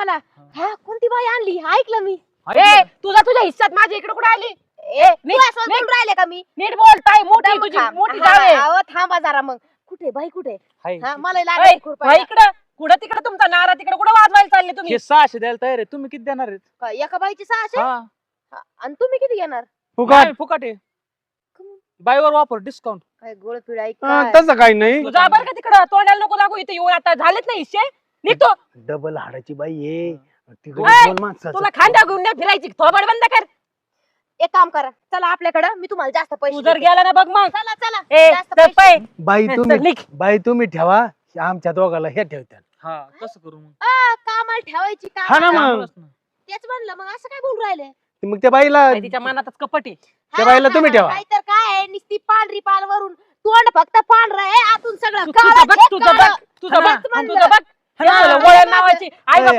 मला हा कोणती बाई आणली ऐकलं मी तुझ्या हिस्सात माझ्या इकडे कुठे आली राहिले का मी नीट बोलताय मोठी तुझी मोठी जावे थांबा जरा मग कुठे बाई कुठे मला इकडं कुठं तिकडे तुमचा नारा तिकडे कुठं वाजवायला चालले तुम्ही 600 द्यायला तयार आहे तुम्ही किती देणार आहेत एका बाईची 600 आणि तुम्ही किती घेणार फुकाटे बायवर वापर डिस्काउंट काय गोळ पिढाई तसं काही नाही तुझा बरं का तिकडं तोंडाला नको लागू इथे येऊन आता झालेच नाही हिस्से निघतो डबल हाडाची बाई आहे तुला खांद्या घेऊन नाही फिरायची थोबड बंद कर एक काम करा चला आपल्याकडे मी तुम्हाला जास्त पैसे तू जर गेला ना बघ मग चला चला जास्त पैसे बाई तुम्ही ठेवा आमच्या दोघाला हे ठेवतात कसं करू मग कामाला ठेवायची हा ना काम मग तेच म्हणलं मग असं काय बोलू राहिले मग त्या बाईला तिच्या मनातच कपट आहे त्या बाईला तुम्ही ठेवा काय तर काय आहे नुसती पांढरी पाल वरून तोंड फक्त पांढरं आहे आतून सगळं तुझं बघ तुझं बघ तुझं बघ तुझं बघ वळण नावाची आई बापाने